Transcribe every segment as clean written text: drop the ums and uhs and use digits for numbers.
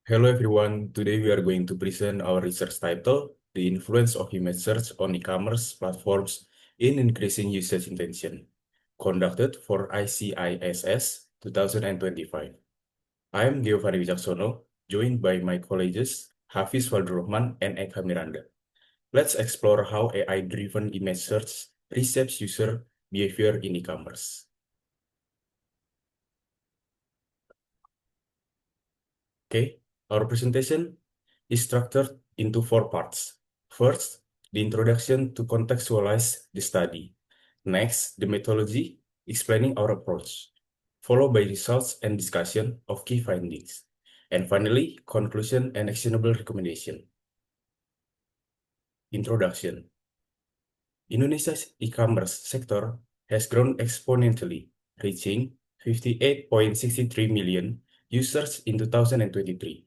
Hello everyone, today we are going to present our research title, The Influence of Image Search on E-commerce Platforms in Increasing Usage Intention, conducted for ICISS 2025. I am Giovanni Wijaksono, joined by my colleagues Hafiz Waldrohman and Eka Miranda. Let's explore how AI-driven image search reshapes user behavior in e-commerce. Okay, our presentation is structured into four parts. First, the introduction to contextualize the study. Next, the methodology, explaining our approach, followed by results and discussion of key findings. And finally, conclusion and actionable recommendation. Introduction. Indonesia's e-commerce sector has grown exponentially, reaching 58.63 million users in 2023,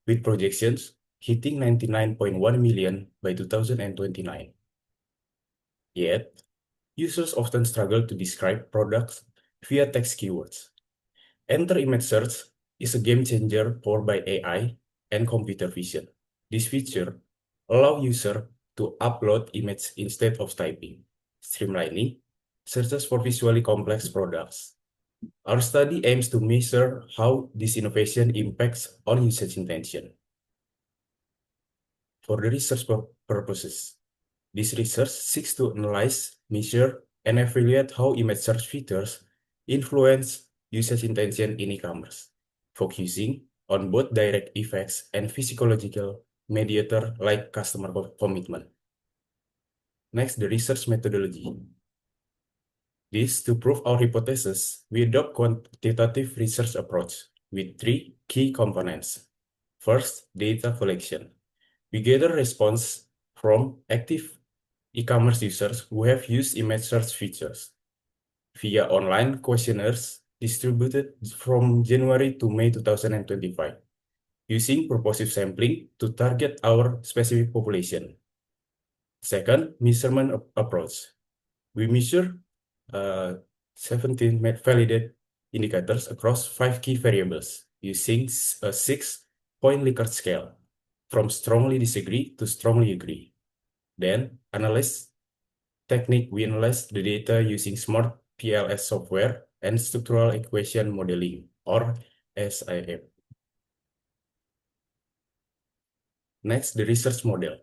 with projections hitting 99.1 million by 2029. Yet, users often struggle to describe products via text keywords. Enter Image Search is a game changer powered by AI and computer vision. This feature allows users to upload images instead of typing, streamlining searches for visually complex products. Our study aims to measure how this innovation impacts on usage intention. For the research purposes, this research seeks to analyze, measure, and evaluate how image search features influence usage intention in e-commerce, focusing on both direct effects and physiological mediator like customer commitment. Next, the research methodology. This, to prove our hypothesis, we adopt quantitative research approach with three key components. First, data collection. We gather response from active e-commerce users who have used image search features via online questionnaires distributed from January to May 2025, using purposive sampling to target our specific population. Second, measurement approach. We measure 17 validated indicators across 5 key variables using a 6-point Likert scale, from strongly disagree to strongly agree. Then, analyze technique, we analyze the data using smart PLS software and structural equation modeling, or SIM. Next, the research model.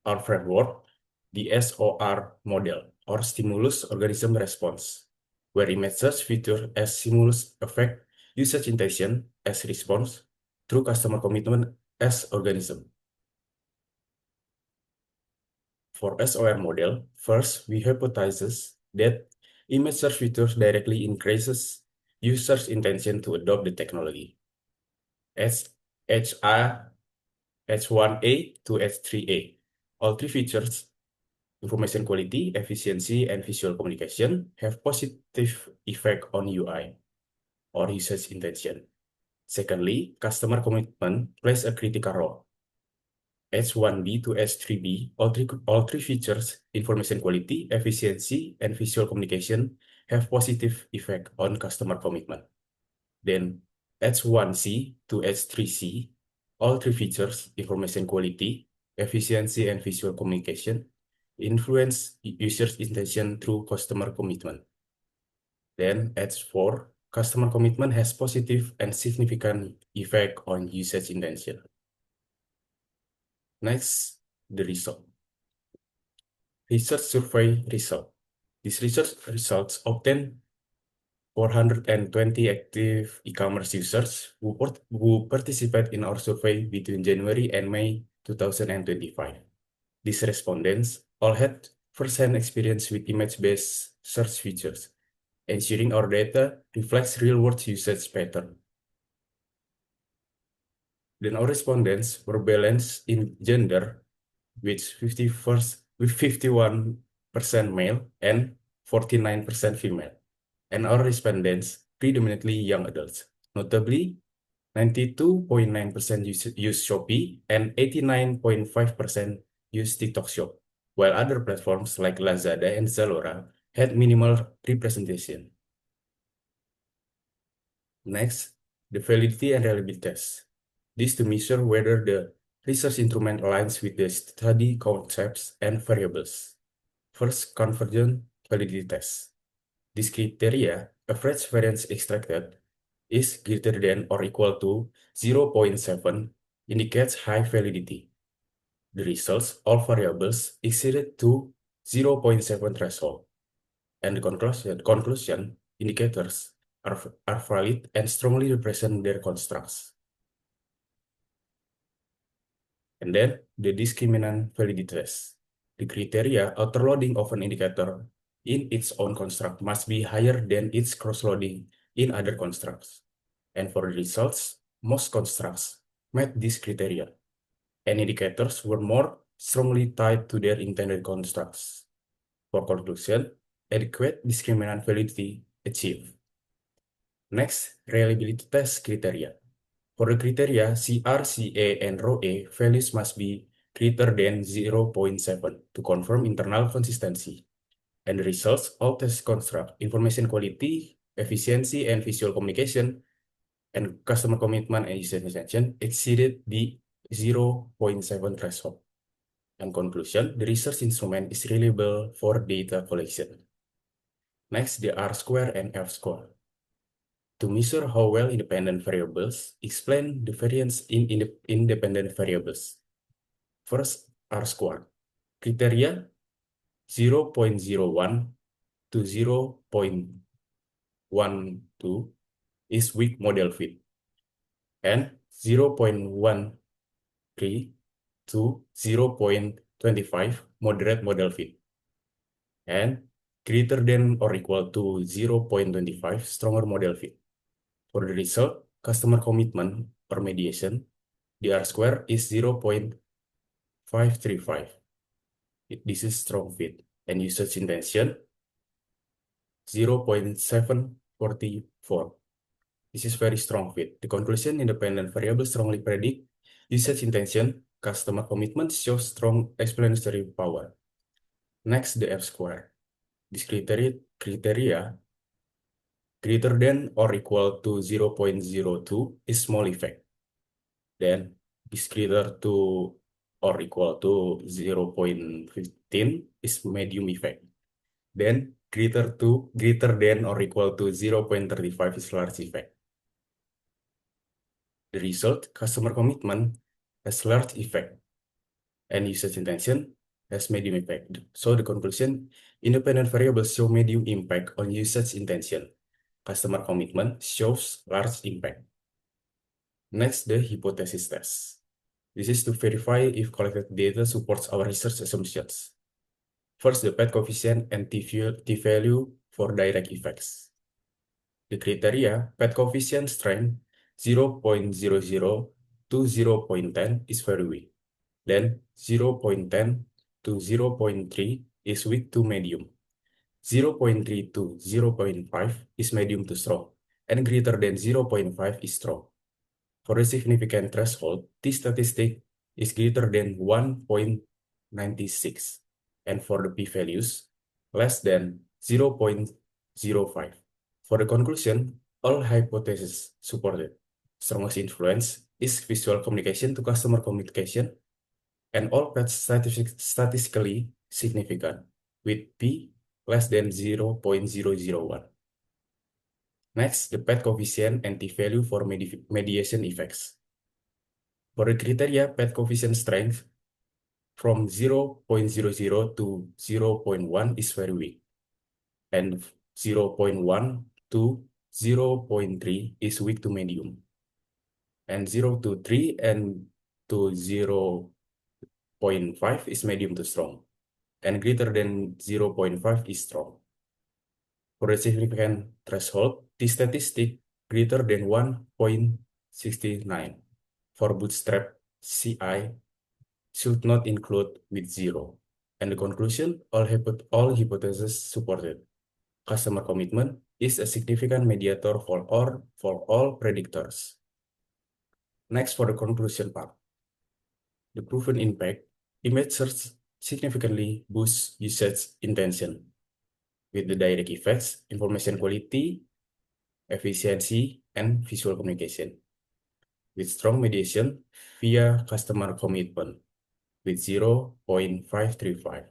Our framework, the SOR model, or stimulus organism response, where image search feature as stimulus affect usage intention as response through customer commitment as organism. For SOR model, first, we hypothesize that image search features directly increases users' intention to adopt the technology. As H1A to H3A, all three features, information quality, efficiency, and visual communication, have positive effect on UI, or usage intention. Secondly, customer commitment plays a critical role. H1B to H3B, all three features, information quality, efficiency, and visual communication, have positive effect on customer commitment. Then H1C to H3C, all three features, information quality, efficiency, and visual communication, influence users' intention through customer commitment. Then H4, customer commitment has positive and significant effect on usage intention. Next, the result. Research survey result. These research results obtained 420 active e-commerce users who participate in our survey between January and May 2025. These respondents all had first-hand experience with image-based search features, ensuring our data reflects real-world usage pattern. Then our respondents were balanced in gender, with 51% male and 49% female, and our respondents predominantly young adults. Notably, 92.9% use Shopee and 89.5% use TikTok Shop, while other platforms like Lazada and Zalora had minimal representation. Next, the validity and reliability test. This to measure whether the research instrument aligns with the study concepts and variables. First, convergent validity test. This criteria, average variance extracted, is greater than or equal to 0.7 indicates high validity. The results, all variables exceeded to 0.7 threshold, and the conclusion indicators are valid and strongly represent their constructs. And then the discriminant validity test. The criteria outerloading of an indicator in its own construct must be higher than its crossloading in other constructs. And for the results, most constructs met this criteria, and indicators were more strongly tied to their intended constructs. For conclusion, adequate discriminant validity achieved. Next, reliability test criteria. For the criteria CR, CA, and rho A, values must be greater than 0.7 to confirm internal consistency. And the results, all test construct, information quality, efficiency, and visual communication, and customer commitment and user retention exceeded the 0.7 threshold. And conclusion, the research instrument is reliable for data collection. Next, the R-square and F-square. To measure how well independent variables, explain the variance in independent variables. First, R-square. Criteria 0.01 to 0.12 is weak model fit, and 0.13 to 0.25 moderate model fit, and greater than or equal to 0.25 stronger model fit. For the result, customer commitment or mediation, the R-square is 0.535. This is strong fit. And usage intention, 0.744. This is very strong fit. The conclusion, independent variable strongly predict usage intention. Customer commitment shows strong explanatory power. Next, the F-square. This criteria greater than or equal to 0.02 is small effect. Then is greater to or equal to 0.15 is medium effect. Then greater than or equal to 0.35 is large effect. The result, customer commitment has large effect and usage intention has medium effect. So the conclusion, independent variables show medium impact on usage intention. Customer commitment shows large impact. Next, the hypothesis test. This is to verify if collected data supports our research assumptions. First, the PET coefficient and t-value for direct effects. The criteria, PET coefficient strength 0.00 to 0.10 is very weak. Then 0.10 to 0.3 is weak to medium. 0.3 to 0.5 is medium to strong, and greater than 0.5 is strong. For a significant threshold, this statistic is greater than 1.96, and for the p-values, less than 0.05. For the conclusion, all hypotheses supported. Strongest influence is visual communication to customer communication, and all PET statistically significant, with p less than 0.001. Next, the PET coefficient and t-value for mediation effects. For the criteria, PET coefficient strength from 0.00 to 0.1 is very weak, and 0.1 to 0.3 is weak to medium, and 0 to 3 and to 0.5 is medium to strong, and greater than 0.5 is strong. For a significant threshold, the statistic greater than 1.69 for bootstrap CI should not include with 0. And the conclusion, all hypotheses supported. Customer commitment is a significant mediator for all predictors. Next, for the conclusion part. The proven impact, image search significantly boosts usage intention with the direct effects, information quality, efficiency, and visual communication. with strong mediation via customer commitment with 0.535.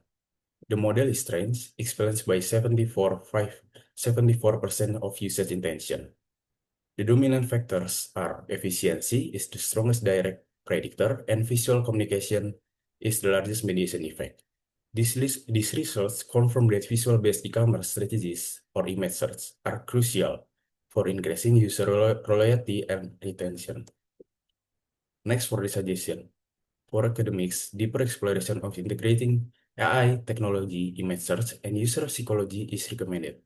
The model is strange, explains by 74% of usage intention. The dominant factors are efficiency is the strongest direct predictor and visual communication is the largest mediation effect. These results confirm that visual-based e-commerce strategies or image search are crucial for increasing user loyalty and retention. Next for the suggestion. For academics, deeper exploration of integrating AI, technology, image search, and user psychology is recommended.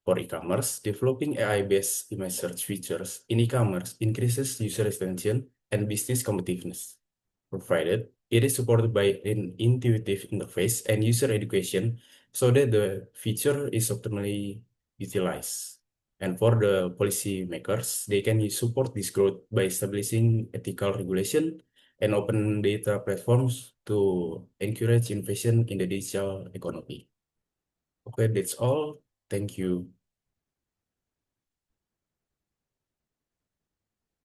For e-commerce, developing AI-based image search features in e-commerce increases user retention and business competitiveness, provided it is supported by an intuitive interface and user education so that the feature is optimally utilized. And for the policymakers, they can support this growth by establishing ethical regulation and open data platforms to encourage innovation in the digital economy. Okay, that's all. Thank you.